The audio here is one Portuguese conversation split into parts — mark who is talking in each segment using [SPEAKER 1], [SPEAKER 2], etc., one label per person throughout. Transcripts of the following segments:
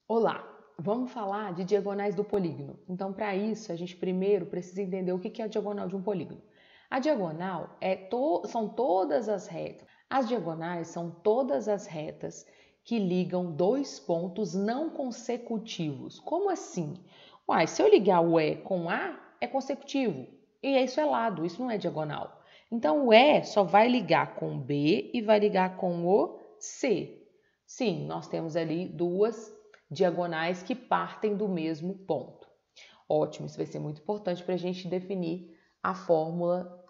[SPEAKER 1] Olá, vamos falar de diagonais do polígono. Então, para isso, a gente primeiro precisa entender o que é a diagonal de um polígono. A diagonal são todas as retas. As diagonais são todas as retas que ligam dois pontos não consecutivos. Como assim? Uai, se eu ligar o E com A, é consecutivo. E isso é lado, isso não é diagonal. Então, o E só vai ligar com o B e vai ligar com o C. Sim, nós temos ali duas diagonais que partem do mesmo ponto. Ótimo, isso vai ser muito importante para a gente definir a fórmula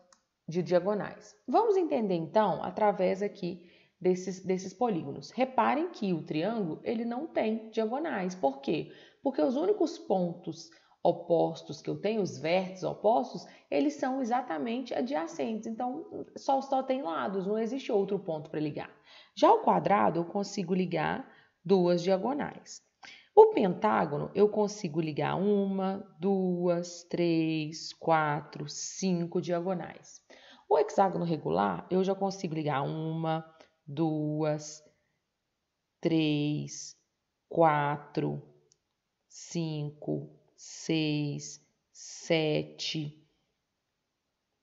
[SPEAKER 1] de diagonais. Vamos entender então através aqui desses polígonos. Reparem que o triângulo ele não tem diagonais. Por quê? Porque os únicos pontos opostos que eu tenho, os vértices opostos, eles são exatamente adjacentes. Então, só tem lados, não existe outro ponto para ligar. Já o quadrado, eu consigo ligar duas diagonais. O pentágono, eu consigo ligar uma, duas, três, quatro, cinco diagonais. O hexágono regular, eu já consigo ligar uma, duas, três, quatro, cinco, seis, sete,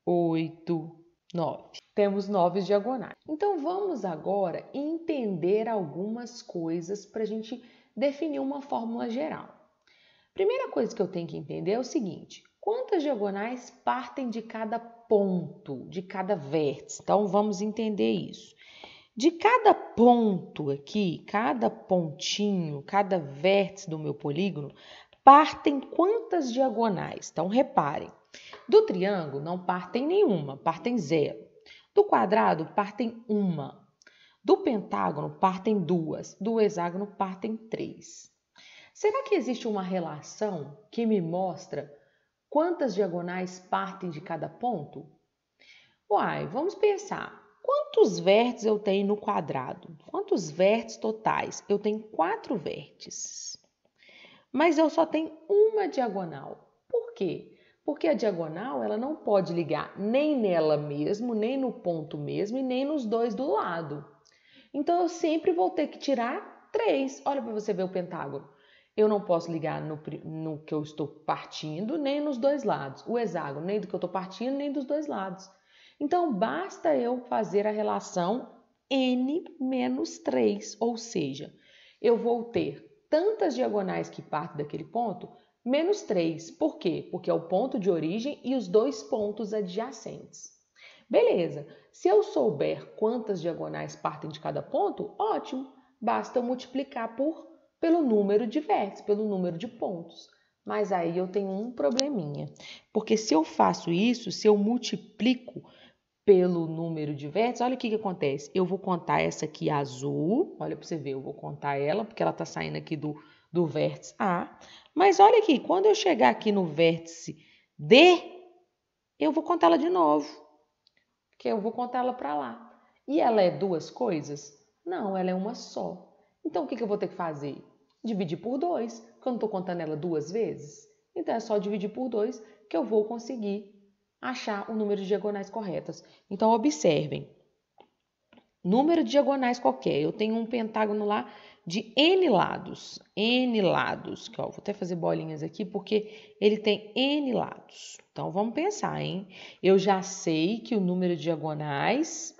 [SPEAKER 1] oito, nove. Temos 9 diagonais. Então, vamos agora entender algumas coisas para a gente definir uma fórmula geral. Primeira coisa que eu tenho que entender é o seguinte: quantas diagonais partem de cada ponto, de cada vértice? Então, vamos entender isso. De cada ponto aqui, cada pontinho, cada vértice do meu polígono, partem quantas diagonais? Então, reparem. Do triângulo não partem nenhuma, partem zero. Do quadrado partem uma. Do pentágono partem duas. Do hexágono partem três. Será que existe uma relação que me mostra quantas diagonais partem de cada ponto? Uai, vamos pensar. Quantos vértices eu tenho no quadrado? Quantos vértices totais? Eu tenho 4 vértices. Mas eu só tenho uma diagonal. Por quê? Porque a diagonal ela não pode ligar nem nela mesmo, nem no ponto mesmo e nem nos dois do lado. Então eu sempre vou ter que tirar 3. Olha para você ver o pentágono. Eu não posso ligar no que eu estou partindo, nem nos dois lados. O hexágono, nem do que eu estou partindo, nem dos dois lados. Então, basta eu fazer a relação n menos 3, ou seja, eu vou ter tantas diagonais que partem daquele ponto, menos 3. Por quê? Porque é o ponto de origem e os dois pontos adjacentes. Beleza, se eu souber quantas diagonais partem de cada ponto, ótimo, basta eu multiplicar pelo número de vértices, pelo número de pontos. Mas aí eu tenho um probleminha, porque se eu faço isso, se eu multiplico pelo número de vértices, olha o que acontece. Eu vou contar essa aqui azul, olha para você ver, eu vou contar ela, porque ela está saindo aqui do vértice A. Mas olha aqui, quando eu chegar aqui no vértice D, eu vou contá-la de novo, porque eu vou contar ela para lá. E ela é duas coisas? Não, ela é uma só. Então, o que eu vou ter que fazer? Dividir por 2, porque eu não estou contando ela duas vezes. Então, é só dividir por 2 que eu vou conseguir achar o número de diagonais corretas. Então, observem. Número de diagonais qualquer. Eu tenho um pentágono lá de N lados. N lados. Que, ó, vou até fazer bolinhas aqui porque ele tem N lados. Então, vamos pensar, hein? Eu já sei que o número de diagonais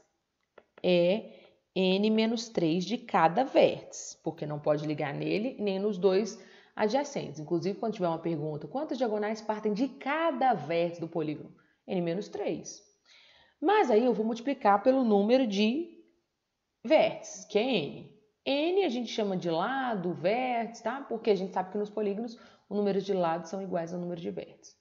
[SPEAKER 1] é N menos 3 de cada vértice, porque não pode ligar nele nem nos dois adjacentes. Inclusive, quando tiver uma pergunta, quantas diagonais partem de cada vértice do polígono? N menos 3. Mas aí eu vou multiplicar pelo número de vértices, que é N. N a gente chama de lado, vértice, tá? Porque a gente sabe que nos polígonos o número de lados são iguais ao número de vértices.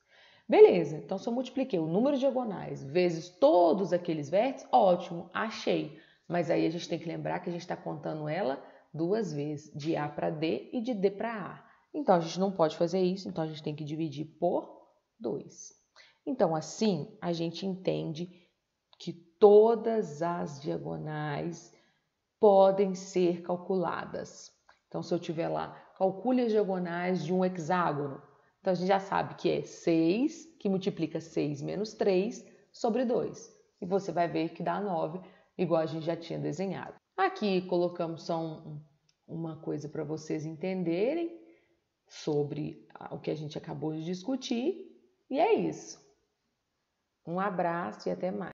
[SPEAKER 1] Beleza, então se eu multipliquei o número de diagonais vezes todos aqueles vértices, ótimo, achei. Mas aí a gente tem que lembrar que a gente está contando ela duas vezes, de A para D e de D para A. Então a gente não pode fazer isso, então a gente tem que dividir por 2. Então assim a gente entende que todas as diagonais podem ser calculadas. Então, se eu tiver lá, calcule as diagonais de um hexágono. Então, a gente já sabe que é 6, que multiplica 6 menos 3 sobre 2. E você vai ver que dá 9, igual a gente já tinha desenhado. Aqui colocamos só uma coisa para vocês entenderem sobre o que a gente acabou de discutir. E é isso. Um abraço e até mais.